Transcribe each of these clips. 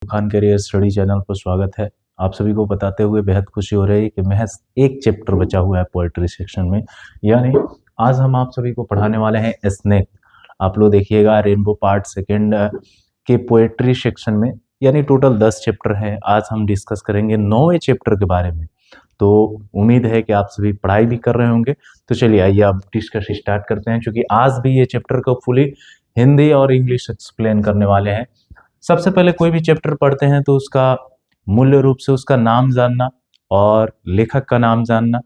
Khan career study channel पर स्वागत है। आप सभी को बताते हुए बेहद खुशी हो रही है कि महज एक चैप्टर बचा हुआ है पोएट्री सेक्शन में, यानी आज हम आप सभी को पढ़ाने वाले हैं स्नेक। आप लोग देखिएगा रेनबो पार्ट सेकंड के पोएट्री सेक्शन में, यानी टोटल 10 चैप्टर है। आज हम डिस्कस करेंगे 9वें चैप्टर के बारे में। तो उम्मीद है कि आप सभी पढ़ाई भी कर रहे होंगे। तो चलिए आइए आप डिस्कस स्टार्ट करते हैं, क्योंकि आज भी ये चैप्टर को फुली हिंदी और इंग्लिश एक्सप्लेन करने वाले हैं। सबसे पहले कोई भी चैप्टर पढ़ते हैं तो उसका मूल्य रूप से उसका नाम जानना और लेखक का नाम जानना,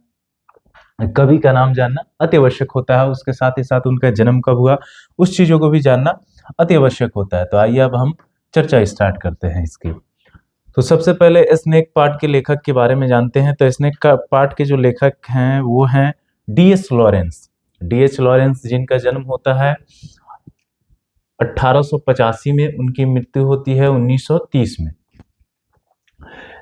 कवि का नाम जानना अति आवश्यक होता है। उसके साथ ही साथ उनका जन्म कब हुआ उस चीजों को भी जानना अति आवश्यक होता है। तो आइए अब हम चर्चा स्टार्ट करते हैं इसकी। तो सबसे पहले स्नेक पार्ट के लेखक के बारे में जानते हैं। तो स्नेक का पार्ट के जो लेखक हैं वो हैं D.H. लॉरेंस। D.H. लॉरेंस जिनका जन्म होता है 1885 में, उनकी मृत्यु होती है 1930 में।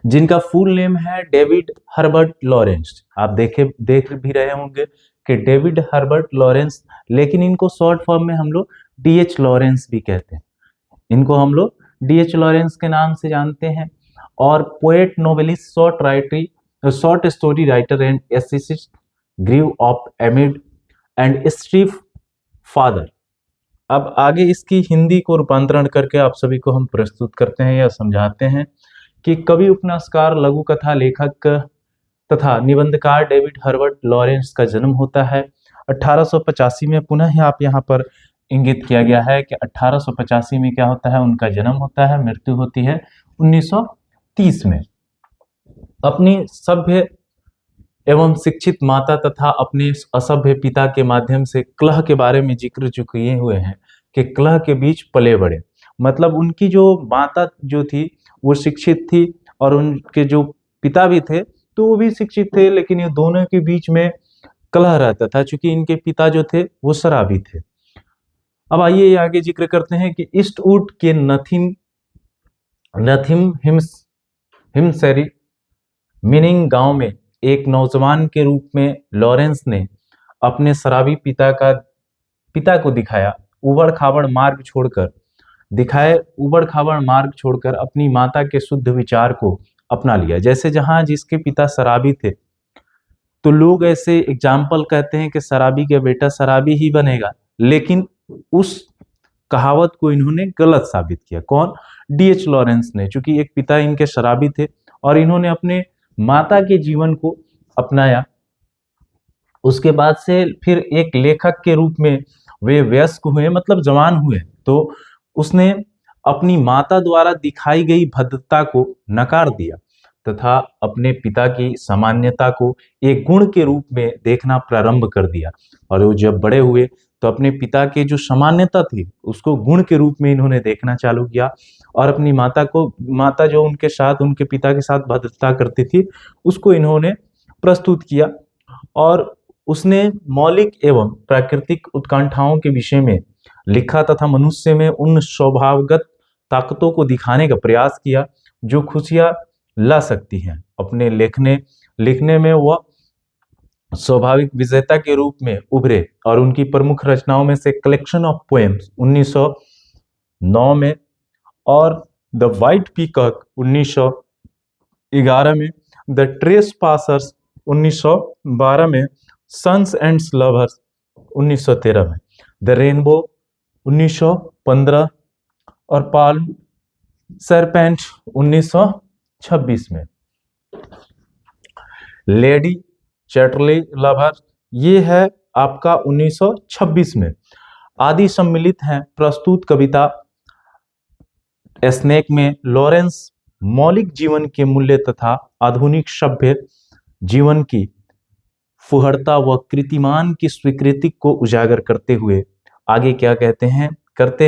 जिनका फुल नेम है डेविड हर्बर्ट लॉरेंस। आप देख भी रहे होंगे कि डेविड हर्बर्ट लॉरेंस, लेकिन इनको शॉर्ट फॉर्म में हम लोग D.H. लॉरेंस भी कहते हैं। इनको हम लोग D.H. लॉरेंस के नाम से जानते हैं। और poet, novelist, short story writer and essayist grieve of amid and strife father. अब आगे इसकी हिंदी को रूपांतरण करके आप सभी को हम प्रस्तुत करते हैं या समझाते हैं कि कवि, उपन्यासकार, लघु कथा लेखक तथा निबंधकार डेविड हर्बर्ट लॉरेंस का जन्म होता है 1885 में। पुनः आप यहाँ पर इंगित किया गया है कि 1885 में क्या होता है, उनका जन्म होता है, मृत्यु होती है 1930 में। अपनी सभ्य एवं शिक्षित माता तथा अपने असभ्य पिता के माध्यम से कलह के बारे में जिक्र जो किए हुए हैं कि कलह के बीच पले बड़े। मतलब उनकी जो माता जो थी वो शिक्षित थी और उनके जो पिता भी थे तो वो भी शिक्षित थे, लेकिन ये दोनों के बीच में कलह रहता था, क्योंकि इनके पिता जो थे वो शराबी थे। अब आइए आगे जिक्र करते हैं कि ईस्टवुड के नथिम हिमसरी मीनिंग गांव में एक नौजवान के रूप में लॉरेंस ने अपने शराबी पिता को उबड़ खाबड़ मार्ग छोड़कर अपनी माता के शुद्ध विचार को अपना लिया। जैसे जहां जिसके पिता शराबी थे तो लोग ऐसे एग्जाम्पल कहते हैं कि शराबी का बेटा शराबी ही बनेगा, लेकिन उस कहावत को इन्होंने गलत साबित किया। कौन? D.H. लॉरेंस ने, चूंकि एक पिता इनके शराबी थे और इन्होंने अपने माता के जीवन को अपनाया। उसके बाद से फिर एक लेखक के रूप में वे वयस्क हुए, मतलब जवान हुए, तो उसने अपनी माता द्वारा दिखाई गई भद्रता को नकार दिया तथा अपने पिता की सामान्यता को एक गुण के रूप में देखना प्रारंभ कर दिया। और वो जब बड़े हुए तो अपने पिता के जो सामान्यता थी उसको गुण के रूप में इन्होंने देखना चालू किया और अपनी माता जो उनके पिता के साथ भद्रता करती थी उसको इन्होंने प्रस्तुत किया। और उसने मौलिक एवं प्राकृतिक उत्कंठाओं के विषय में लिखा तथा मनुष्य में उन स्वभावगत ताकतों को दिखाने का प्रयास किया जो खुशियां ला सकती हैं। अपने लिखने में वह स्वाभाविक विजेता के रूप में उभरे और उनकी प्रमुख रचनाओं में से कलेक्शन ऑफ पोएम्स 1909 में और द व्हाइट पीकॉक 1911 में, द ट्रेस पासर्स 1912 में, सन्स एंड लवर्स 1913 में, द रेनबो 1915 और पाल्म सरपेंट 1926 में, लेडी चैटरली लवर ये है आपका 1926 में। आदि सम्मिलित हैं। प्रस्तुत कविता स्नेक में लॉरेंस मौलिक जीवन के मूल्य तथा आधुनिक सभ्य जीवन की फुहरता व कीर्तिमान की स्वीकृति को उजागर करते हुए आगे क्या करते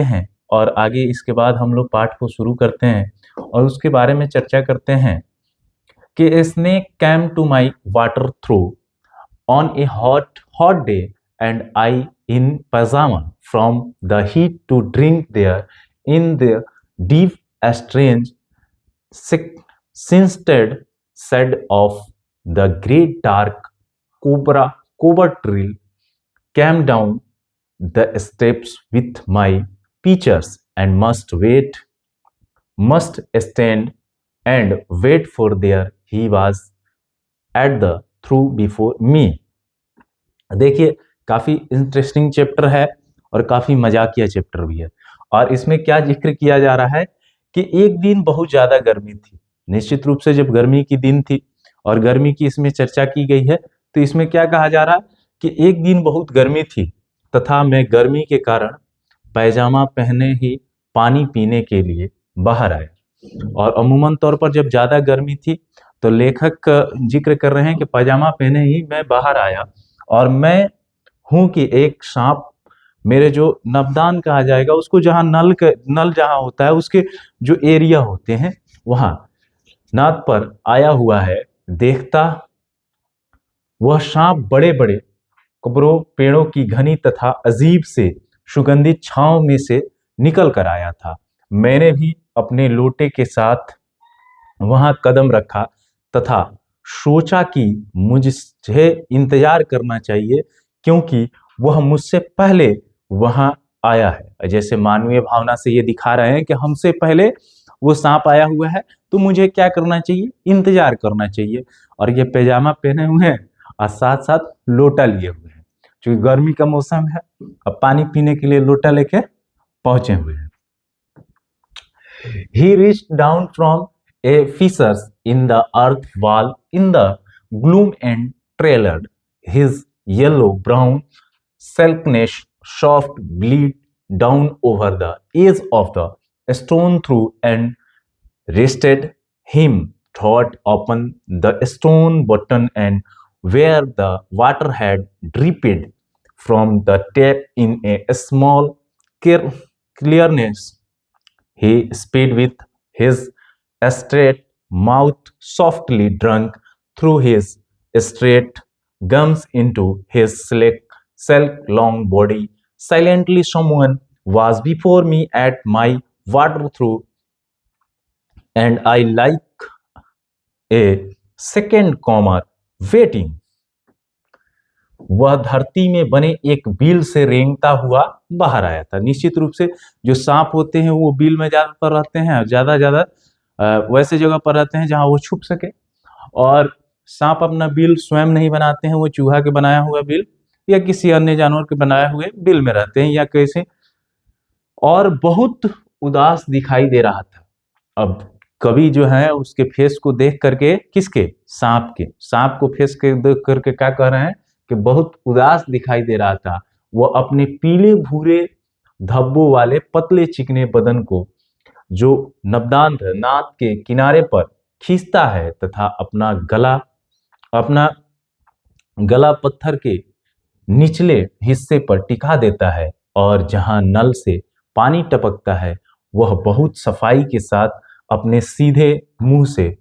हैं। और आगे इसके बाद हम लोग पाठ को शुरू करते हैं और उसके बारे में चर्चा करते हैं कि snake came to my water trough on a hot day and I in pajama from the heat to drink there in the deep strange scented shade of the great dark cobra trail came down the steps with my pitchers and must wait must stand and wait for there he was at the through before me। देखिए काफी interesting chapter है और काफी मजाकिया chapter भी है। और इसमें क्या जिक्र किया जा रहा है कि एक दिन बहुत ज्यादा गर्मी थी। निश्चित रूप से जब गर्मी की दिन थी और गर्मी की इसमें चर्चा की गई है, तो इसमें क्या कहा जा रहा है कि एक दिन बहुत गर्मी थी तथा मैं गर्मी के कारण पैजामा पहने ही पानी पीने के लिए बाहर आया। और अमूमन तौर पर जब ज्यादा गर्मी थी तो लेखक जिक्र कर रहे हैं कि पैजामा पहने ही मैं बाहर आया और मैं हूं कि एक सांप मेरे जो नबदान कहा जाएगा उसको जहां नल जहां होता है उसके जो एरिया होते हैं वहां नाद पर आया हुआ है। देखता वह सांप बड़े बड़े कब्रों पेड़ों की घनी तथा अजीब से सुगंधित छांव में से निकल कर आया था। मैंने भी अपने लोटे के साथ वहां कदम रखा तथा सोचा कि मुझे इंतजार करना चाहिए क्योंकि वह मुझसे पहले वहां आया है। जैसे मानवीय भावना से ये दिखा रहे हैं कि हमसे पहले वो सांप आया हुआ है तो मुझे क्या करना चाहिए, इंतजार करना चाहिए। और ये पैजामा पहने हुए हैं और साथ साथ लोटा लिए हुए हैं क्योंकि गर्मी का मौसम है। अब पानी पीने के लिए लोटा लेके पहुंचे हुए हैं। He reached down from a fissure in the earth wall in the gloom and trailed his yellow-brown silkness soft bleed down over the edge of the stone through and rested him thought upon the stone bottom and where the water had dripped from the tap in a small clearness he sped with his straight mouth softly drunk through his straight gums into his silk long body. Silently someone was before me at my water through and I like a second comma waiting। वह धरती में बने एक bill से रेंगता हुआ बाहर आया था। निश्चित रूप से जो सांप होते हैं वो बिल में ज्यादातर रहते हैं और ज्यादा वैसे जगह पर रहते हैं जहां वो छुप सके। और सांप अपना बिल स्वयं नहीं बनाते हैं, वो चूहा के बनाया हुआ बिल या किसी अन्य जानवर के बनाए हुए बिल में रहते हैं या कैसे। और बहुत उदास दिखाई दे रहा था। अब कवि जो है उसके फेस को देख करके, किसके, सांप को फेस के देख करके क्या कह रहे हैं कि बहुत उदास दिखाई दे रहा था। वो अपने पीले भूरे धब्बों वाले पतले चिकने बदन को जो नबदान नाद के किनारे पर खींचता है तथा अपना गला पत्थर के निचले हिस्से पर टिका देता है और जहां नल से पानी टपकता है वह बहुत सफाई के साथ अपने सीधे मुंह से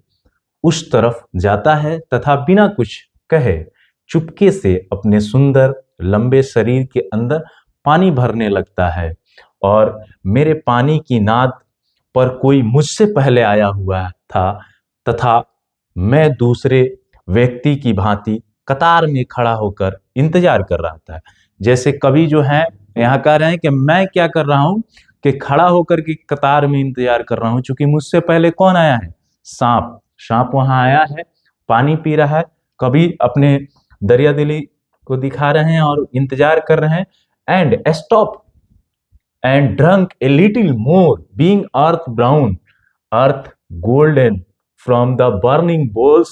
उस तरफ जाता है तथा बिना कुछ कहे चुपके से अपने सुंदर लंबे शरीर के अंदर पानी भरने लगता है। और मेरे पानी की नाद पर कोई मुझसे पहले आया हुआ था तथा मैं दूसरे व्यक्ति की भांति कतार में खड़ा होकर इंतजार कर रहा था। जैसे कवि जो है यहाँ कह रहे हैं कि मैं क्या कर रहा हूं कि खड़ा होकर के कतार में इंतजार कर रहा हूं, क्योंकि मुझसे पहले कौन आया है, सांप वहां आया है, पानी पी रहा है। कवि अपने दरिया दिली को दिखा रहे हैं और इंतजार कर रहे हैं। And stop and drunk a little more, being earth brown, earth golden from the burning bowls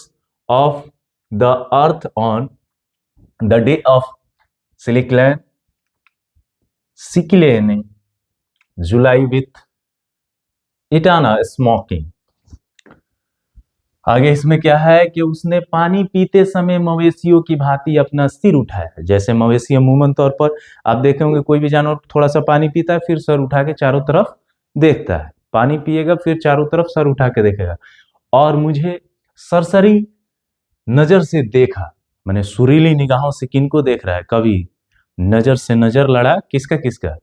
of the earth on the day of Sikilene, July with Etana smoking। आगे इसमें क्या है कि उसने पानी पीते समय मवेशियों की भांति अपना सिर उठाया। जैसे मवेशी अमूमन तौर पर आप देखे होंगे कोई भी जानवर थोड़ा सा पानी पीता है फिर सर उठा के चारों तरफ देखता है, पानी पिएगा फिर चारों तरफ सर उठा के देखेगा। और मुझे सरसरी नजर से देखा, मैंने सुरीली निगाहों से किनको देख रहा है, कवि। नजर से नजर लड़ा, किसका,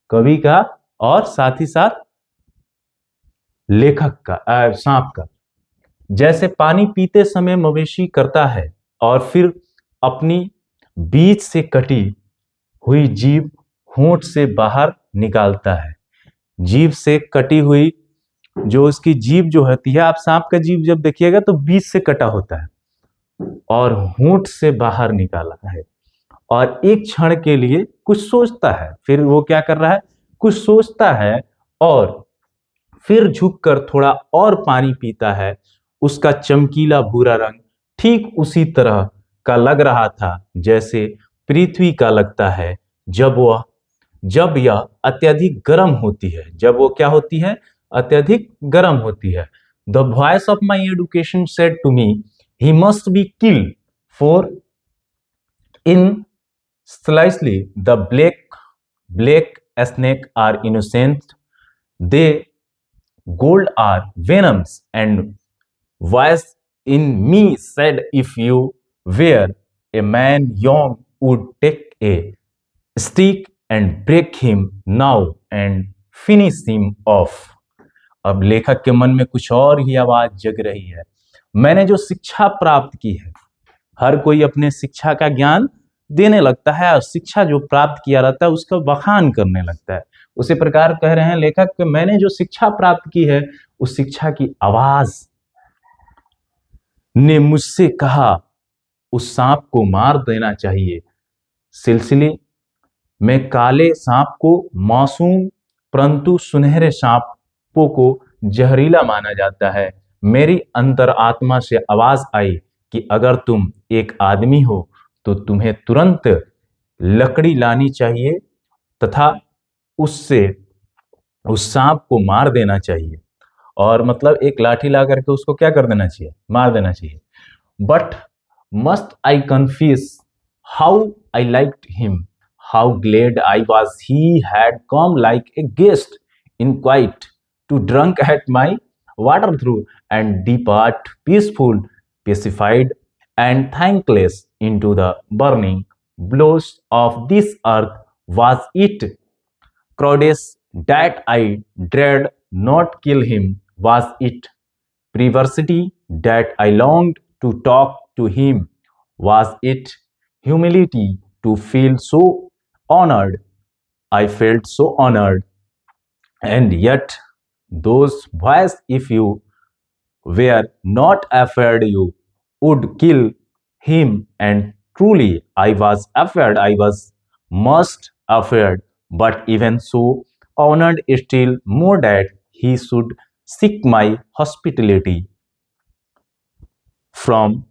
कवि का और साथ ही साथ लेखक का, सांप का। जैसे पानी पीते समय मवेशी करता है और फिर अपनी बीच से कटी हुई जीभ होंठ से बाहर निकालता है। जीभ से कटी हुई जो उसकी जीभ जो होती है, आप सांप का जीभ जब देखिएगा तो बीच से कटा होता है और होंठ से बाहर निकाला है, और एक क्षण के लिए कुछ सोचता है, फिर वो क्या कर रहा है, कुछ सोचता है और फिर झुककर थोड़ा और पानी पीता है। उसका चमकीला भूरा रंग ठीक उसी तरह का लग रहा था जैसे पृथ्वी का लगता है जब यह अत्यधिक गर्म होती है। जब वो क्या होती है, अत्यधिक गर्म होती है। The voice of my education said to me he must be killed for in slicely the black snake are innocent, they gold are venoms, and voice in me said if you were a man young would take a stick and break him now and finish him off। अब लेखक के मन में कुछ और ही आवाज जग रही है। मैंने जो शिक्षा प्राप्त की है, हर कोई अपने शिक्षा का ज्ञान देने लगता है और शिक्षा जो प्राप्त किया रहता है उसका बखान करने लगता है। उसी प्रकार कह रहे हैं लेखक कि मैंने जो शिक्षा प्राप्त की है उस शिक्षा की आवाज ने मुझसे कहा उस सांप को मार देना चाहिए। सिलसिले में काले सांप को मासूम परंतु सुनहरे सांपों को जहरीला माना जाता है। मेरी अंतरात्मा से आवाज आई कि अगर तुम एक आदमी हो तो तुम्हें तुरंत लकड़ी लानी चाहिए तथा उससे उस सांप को मार देना चाहिए, और मतलब एक लाठी ला करके उसको क्या कर देना चाहिए, मार देना चाहिए। But must I confess how I liked him, how glad I was he had come like a guest in quiet to drunk at my water trough and depart peaceful, pacified and thankless into the burning blows of this earth. Was it cowardice that I dared not kill him? Was it perversity that I longed to talk to him? Was it humility to feel so honored? I felt so honored, and yet those voices, if you were not afraid, you would kill him, and truly I was afraid, I was most afraid, but even so honored still more that he should seek my hospitality from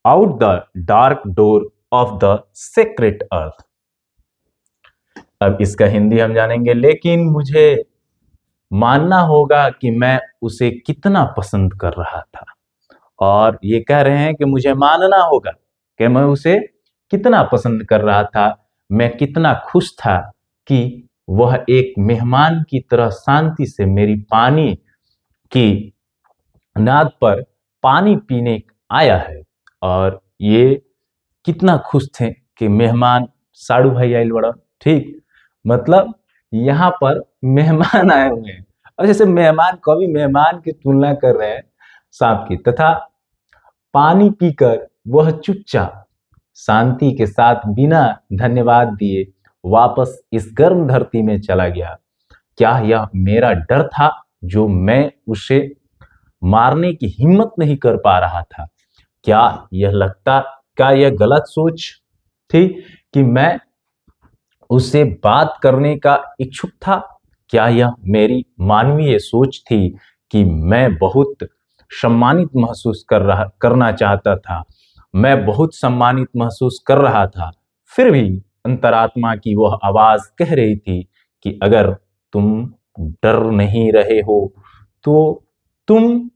out the dark door of the sacred earth। अब इसका हिंदी हम जानेंगे। लेकिन मुझे मानना होगा कि मैं उसे कितना पसंद कर रहा था, और ये कह रहे हैं कि मुझे मानना होगा कि मैं उसे कितना पसंद कर रहा था, मैं कितना खुश था कि वह एक मेहमान की तरह शांति से मेरी पानी की नाद पर पानी पीने आया है। और ये कितना खुश थे कि मेहमान साड़ू भाई आइल बड़ा, ठीक, मतलब यहाँ पर मेहमान आए हुए हैं, और जैसे मेहमान, कवि मेहमान की तुलना कर रहे हैं सांप की, तथा पानी पीकर वह चुपचाप शांति के साथ बिना धन्यवाद दिए वापस इस गर्म धरती में चला गया। क्या यह मेरा डर था जो मैं उसे मारने की हिम्मत नहीं कर पा रहा था? क्या यह गलत सोच थी कि मैं उससे बात करने का इच्छुक था? क्या यह मेरी मानवीय सोच थी कि मैं बहुत सम्मानित महसूस करना चाहता था? मैं बहुत सम्मानित महसूस कर रहा था, फिर भी अंतरात्मा की वह आवाज कह रही थी कि अगर तुम डर नहीं रहे हो तो तुम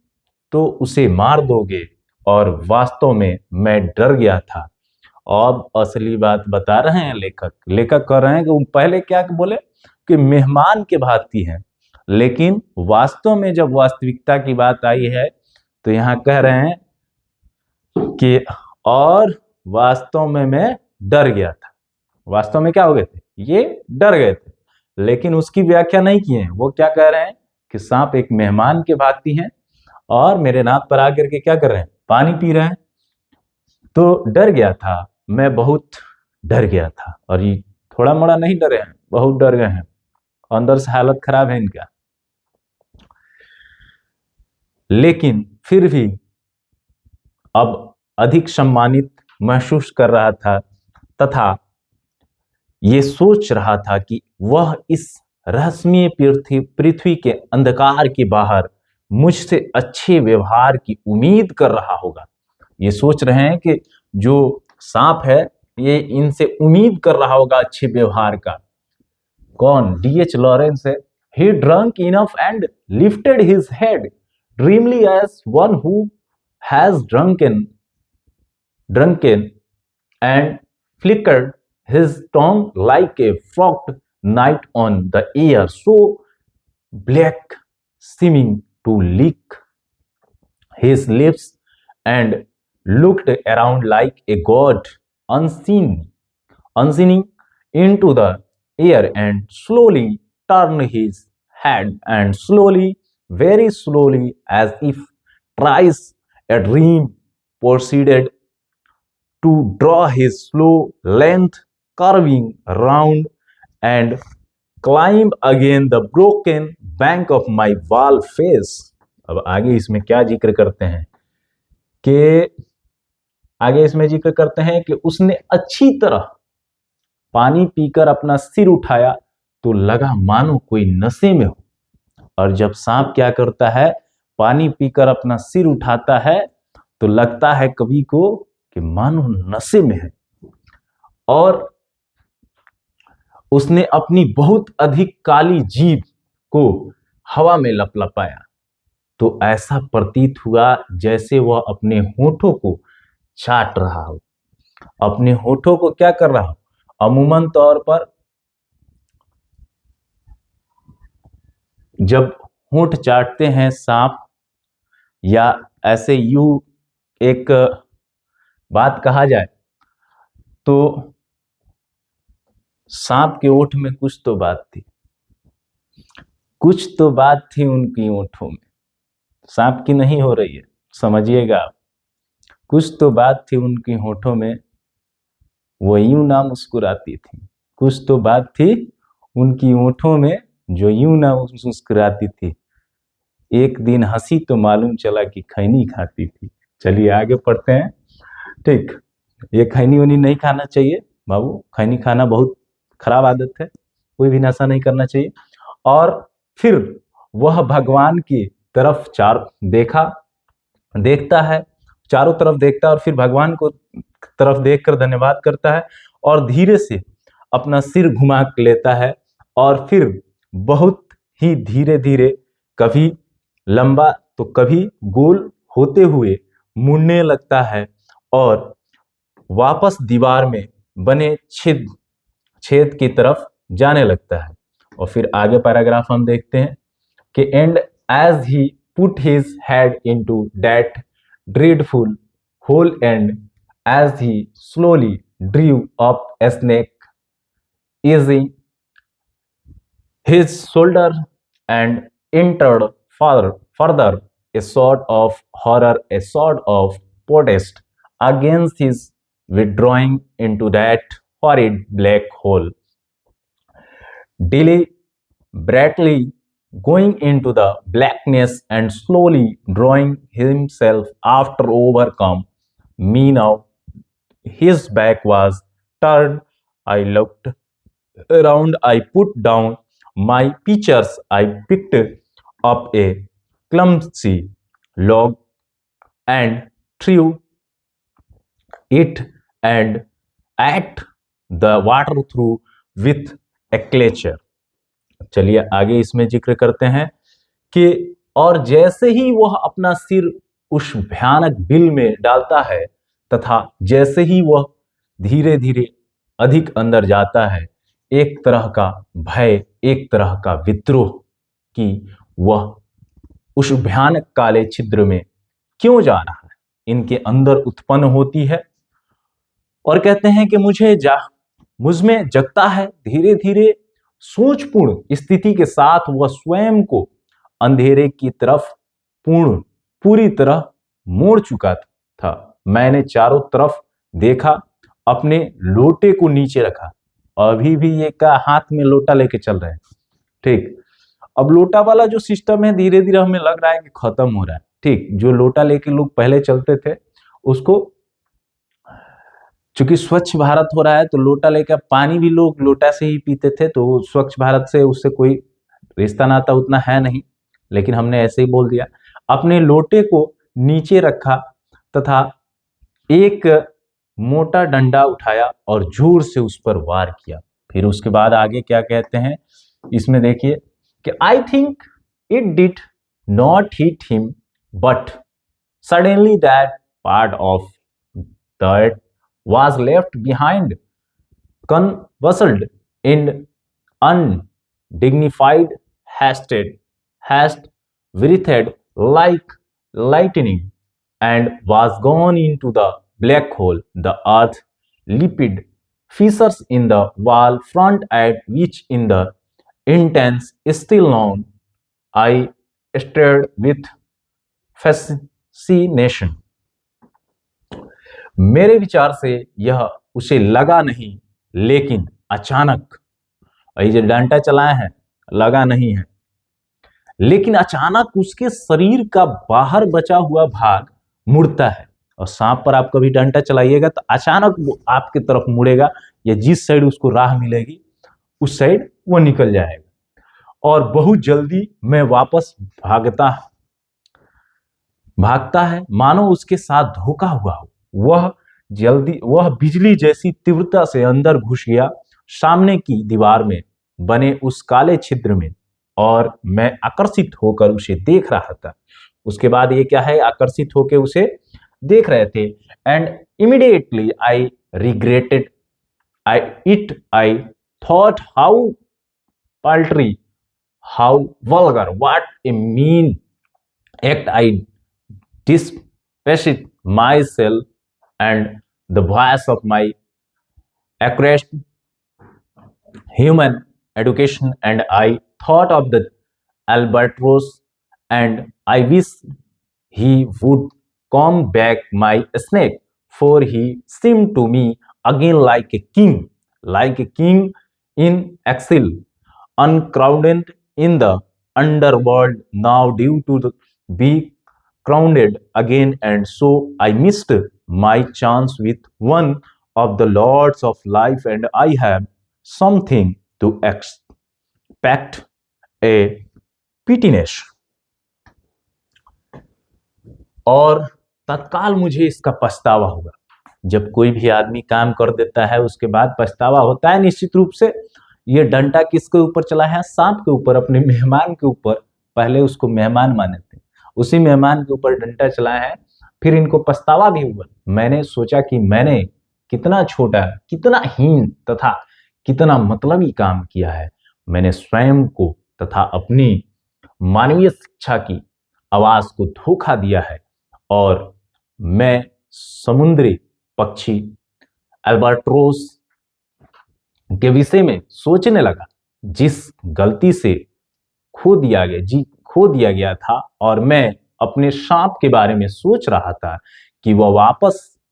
तो उसे मार दोगे। और वास्तव में मैं डर गया था। अब असली बात बता रहे हैं लेखक कह रहे हैं कि वो पहले क्या बोले कि मेहमान के भांति हैं, लेकिन वास्तव में जब वास्तविकता की बात आई है तो यहाँ कह रहे हैं कि और वास्तव में मैं डर गया था। वास्तव में क्या हो गए थे, ये डर गए थे, लेकिन उसकी व्याख्या नहीं की है। वो क्या कह रहे हैं कि सांप एक मेहमान के भांति हैं और मेरे नाद पर आकर के क्या कर रहे हैं, पानी पी रहे हैं। तो डर गया था, मैं बहुत डर गया था। और ये थोड़ा मोड़ा नहीं डरे हैं, बहुत डर गए हैं, अंदर से हालत खराब है इनका। लेकिन फिर भी अब अधिक सम्मानित महसूस कर रहा था तथा ये सोच रहा था कि वह इस रहस्यमय पृथ्वी के अंधकार के बाहर मुझसे अच्छे व्यवहार की उम्मीद कर रहा होगा। ये सोच रहे हैं कि जो सांप है ये इनसे उम्मीद कर रहा होगा अच्छे व्यवहार का। कौन? डीएच लॉरेंस है। He drank enough and lifted his head dreamily as one who has drunken and flickered his tongue like a frogged night on the air, so black seeming to lick his lips, and looked around like a god unseen into the air, and slowly turned his head, and slowly, very slowly, as if tries a dream, proceeded to draw his slow length, curving round, and climb again the broken bank of my wall face. अब आगे इसमें क्या जिक्र करते हैं कि कि उसने अच्छी तरह पानी पीकर अपना सिर उठाया तो लगा मानो कोई नशे में हो। और जब सांप क्या करता है, पानी पीकर अपना सिर उठाता है तो लगता है कवि को कि मानो नशे में है। और उसने अपनी बहुत अधिक काली जीभ को हवा में लपलपाया तो ऐसा प्रतीत हुआ जैसे वह अपने होठों को चाट रहा हो। अपने होठों को क्या कर रहा हो? अमूमन तौर पर जब होंठ चाटते हैं सांप, या ऐसे यूं एक बात कहा जाए तो सांप के ओठ में कुछ तो बात थी, उनकी ओठों में। सांप की नहीं हो रही है, समझिएगा आप। कुछ तो बात थी उनकी होठों में, वो यूं ना मुस्कुराती थी। कुछ तो बात थी उनकी ओठों में जो यूं ना मुस्कुराती थी। एक दिन हंसी तो मालूम चला कि खैनी खाती थी। चलिए आगे पढ़ते हैं। ठीक, ये खैनी वनी नहीं खाना चाहिए बाबू, खैनी खाना बहुत खराब आदत है, कोई भी नशा नहीं करना चाहिए। और फिर वह भगवान की तरफ देखता है, चारों तरफ देखता है और फिर भगवान को तरफ देखकर धन्यवाद करता है और धीरे से अपना सिर घुमा लेता है और फिर बहुत ही धीरे धीरे कभी लंबा तो कभी गोल होते हुए मुड़ने लगता है और वापस दीवार में बने छेद की तरफ जाने लगता है। और फिर आगे पैराग्राफ हम देखते हैं कि and as he put his head into that dreadful hole, and as he slowly drew up a snake easy his shoulder and entered further a sort of horror, a sort of protest against his withdrawing into that horrid black hole, deliberately going into the blackness and slowly drawing himself after overcome me. Now his back was turned. I looked around, I put down my pitchers, I picked up a clumsy log and threw it and at the water through with a clutcher. चलिए आगे इसमें जिक्र करते हैं कि और जैसे ही वह अपना सिर उस भयानक बिल में डालता है तथा जैसे ही वह धीरे धीरे अधिक अंदर जाता है, एक तरह का भय, एक तरह का विद्रोह कि वह उस भयानक काले छिद्र में क्यों जा रहा है, इनके अंदर उत्पन्न होती है। और कहते हैं कि मुझ में जगता है। धीरे धीरे सोचपूर्ण स्थिति के साथ वह स्वयं को अंधेरे की तरफ पूरी तरह मोड़ चुका था। मैंने चारों तरफ देखा, अपने लोटे को नीचे रखा। अभी भी ये का हाथ में लोटा लेके चल रहे हैं। ठीक, अब लोटा वाला जो सिस्टम है धीरे धीरे हमें लग रहा है कि खत्म हो रहा है, ठीक, जो लोटा लेके लोग पहले चलते थे उसको, चूंकि स्वच्छ भारत हो रहा है तो लोटा लेकर पानी भी लोग लोटा से ही पीते थे, तो स्वच्छ भारत से उससे कोई रिश्ता नाता उतना है नहीं, लेकिन हमने ऐसे ही बोल दिया। अपने लोटे को नीचे रखा तथा एक मोटा डंडा उठाया और जोर से उस पर वार किया। फिर उसके बाद आगे क्या कहते हैं इसमें देखिए कि I think it did not hit him but suddenly that part of that was left behind, convulsed in undignified haste breathed like lightning, and was gone into the black hole. The earth lipped fissures in the wall front at which in the intense stillness I stared with fascination. मेरे विचार से यह उसे लगा नहीं, लेकिन अचानक, ये जो डंडा चलाए हैं लगा नहीं है, लेकिन अचानक उसके शरीर का बाहर बचा हुआ भाग मुड़ता है। और सांप पर आप कभी डंडा चलाइएगा तो अचानक वो आपकी तरफ मुड़ेगा, या जिस साइड उसको राह मिलेगी उस साइड वो निकल जाएगा। और बहुत जल्दी मैं वापस भागता है, मानो उसके साथ धोखा हुआ हो। वह बिजली जैसी तीव्रता से अंदर घुस गया सामने की दीवार में बने उस काले छिद्र में, और मैं आकर्षित होकर उसे देख रहा था। उसके बाद ये क्या है, आकर्षित होकर उसे देख रहे थे। And immediately I regretted I thought how paltry, how vulgar, what a mean act. I dispassionate myself and the voice of my accurate human education, and I thought of the albatross, and I wish he would come back my snake, for he seemed to me again like a king in exile, uncrowned in the underworld, now due to be crowned again, and so I missed my chance with one of the lords of life, and I have something to expect a pitiness. और तत्काल मुझे इसका पछतावा होगा। जब कोई भी आदमी काम कर देता है उसके बाद पछतावा होता है निश्चित रूप से। ये डंडा किसके ऊपर चला है? सांप के ऊपर, अपने मेहमान के ऊपर। पहले उसको मेहमान माने थे, उसी मेहमान के ऊपर डंडा चलाया है, फिर इनको पछतावा भी हुआ। मैंने सोचा कि मैंने कितना छोटा, कितना हीन तथा कितना मतलबी काम किया है। मैंने स्वयं को तथा अपनी मानवीय शिक्षा की आवाज को धोखा दिया है, और मैं समुद्री पक्षी अल्बाट्रोस के विषय में सोचने लगा, जिस गलती से खो दिया गया था। और मैं अपने सांप के बारे में सोच रहा था कि वह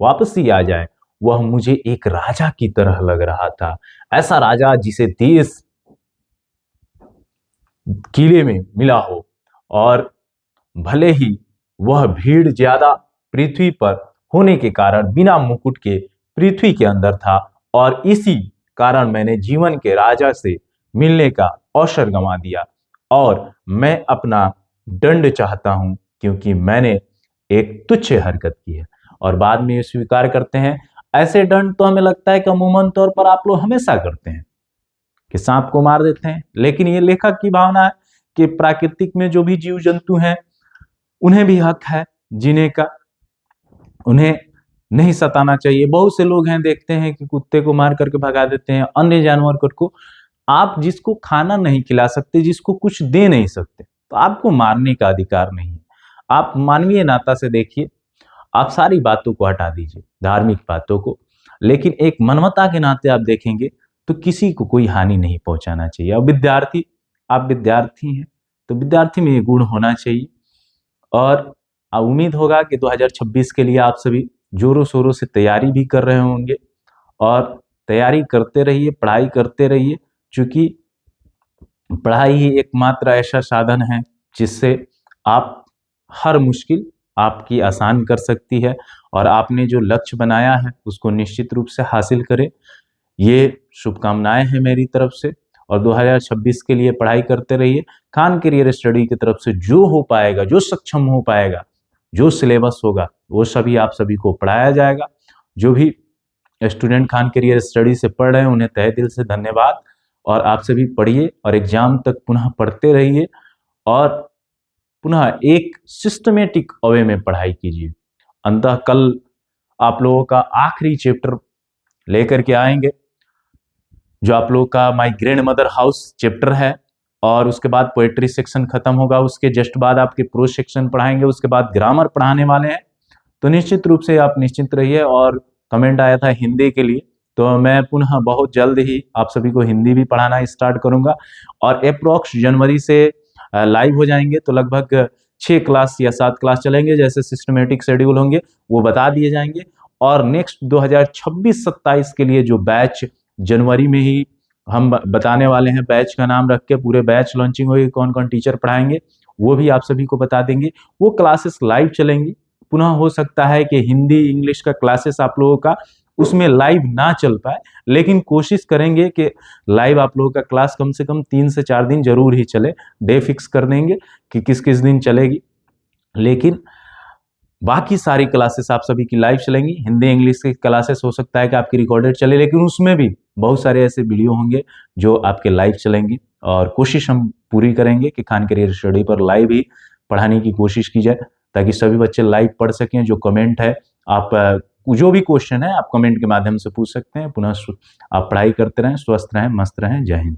वापस ही आ जाए। वह मुझे एक राजा की तरह लग रहा था, ऐसा राजा जिसे देश किले में मिला हो, और भले ही वह भीड़ ज्यादा पृथ्वी पर होने के कारण बिना मुकुट के पृथ्वी के अंदर था, और इसी कारण मैंने जीवन के राजा से मिलने का अवसर गंवा दिया। और मैं अपना दंड चाहता हूं, क्योंकि मैंने एक तुच्छ हरकत की है। और बाद में ये स्वीकार करते हैं। ऐसे दंड तो हमें लगता है कि अमूमन तौर पर आप लोग हमेशा करते हैं कि सांप को मार देते हैं, लेकिन ये लेखक की भावना है कि प्राकृतिक में जो भी जीव जंतु हैं उन्हें भी हक है जीने का, उन्हें नहीं सताना चाहिए। बहुत से लोग हैं, देखते हैं कि कुत्ते को मार करके भगा देते हैं, अन्य जानवर को। आप जिसको खाना नहीं खिला सकते, जिसको कुछ दे नहीं सकते, तो आपको मारने का अधिकार नहीं है। आप मानवीय नाता से देखिए, आप सारी बातों को हटा दीजिए, धार्मिक बातों को, लेकिन एक मानवता के नाते आप देखेंगे तो किसी को कोई हानि नहीं पहुंचाना चाहिए। अब आप विद्यार्थी हैं तो विद्यार्थी में ये गुण होना चाहिए। और उम्मीद होगा कि 2026 के लिए आप सभी जोरों शोरों से तैयारी भी कर रहे होंगे, और तैयारी करते रहिए, पढ़ाई करते रहिए, क्योंकि पढ़ाई ही एकमात्र ऐसा साधन है जिससे आप हर मुश्किल आपकी आसान कर सकती है और आपने जो लक्ष्य बनाया है उसको निश्चित रूप से हासिल करें। ये शुभकामनाएं हैं मेरी तरफ से। और 2026 के लिए पढ़ाई करते रहिए। खान कैरियर स्टडी की तरफ से जो हो पाएगा, जो सक्षम हो पाएगा, जो सिलेबस होगा वो सभी आप सभी को पढ़ाया जाएगा। जो भी स्टूडेंट खान कैरियर स्टडी से पढ़ रहे हैं उन्हें तहे दिल से धन्यवाद। और आप सभी पढ़िए और एग्जाम तक पुनः पढ़ते रहिए और पुनः एक सिस्टमेटिक वे में पढ़ाई कीजिए। अंततः कल आप लोगों का आखिरी चैप्टर लेकर के आएंगे जो आप लोगों का my grand mother house chapter है। और उसके बाद पोएट्री सेक्शन खत्म होगा, उसके जस्ट बाद आपके प्रोज सेक्शन पढ़ाएंगे, उसके बाद ग्रामर पढ़ाने वाले हैं। तो निश्चित रूप से आप निश्चिंत रहिए। और कमेंट आया था हिंदी के लिए, तो मैं पुनः बहुत जल्द ही आप सभी को हिंदी भी पढ़ाना स्टार्ट करूंगा। और अप्रोक्स जनवरी से लाइव हो जाएंगे, तो लगभग 6 क्लास या 7 क्लास चलेंगे। जैसे सिस्टमेटिक शेड्यूल होंगे वो बता दिए जाएंगे। और नेक्स्ट 2026-27 के लिए जो बैच जनवरी में ही हम बताने वाले हैं, बैच का नाम रख के पूरे बैच लॉन्चिंग होगी, कौन कौन टीचर पढ़ाएंगे वो भी आप सभी को बता देंगे। वो क्लासेस लाइव चलेंगी। पुनः हो सकता है कि हिंदी इंग्लिश का क्लासेस आप लोगों का उसमें लाइव ना चल पाए, लेकिन कोशिश करेंगे कि लाइव आप लोगों का क्लास कम से कम 3 से 4 दिन जरूर ही चले। डे फिक्स कर देंगे कि किस किस दिन चलेगी, लेकिन बाकी सारी क्लासेस आप सभी की लाइव चलेंगी। हिंदी इंग्लिश की क्लासेस हो सकता है कि आपकी रिकॉर्डेड चले, लेकिन उसमें भी बहुत सारे ऐसे वीडियो होंगे जो आपके लाइव चलेंगे। और कोशिश हम पूरी करेंगे कि खान कैरियर स्टडी पर लाइव ही पढ़ाने की कोशिश की जाए, ताकि सभी बच्चे लाइव पढ़ सकें। जो कमेंट है, आप जो भी क्वेश्चन है आप कमेंट के माध्यम से पूछ सकते हैं। पुनः आप पढ़ाई करते रहें, स्वस्थ रहें, मस्त रहें। जय हिंद।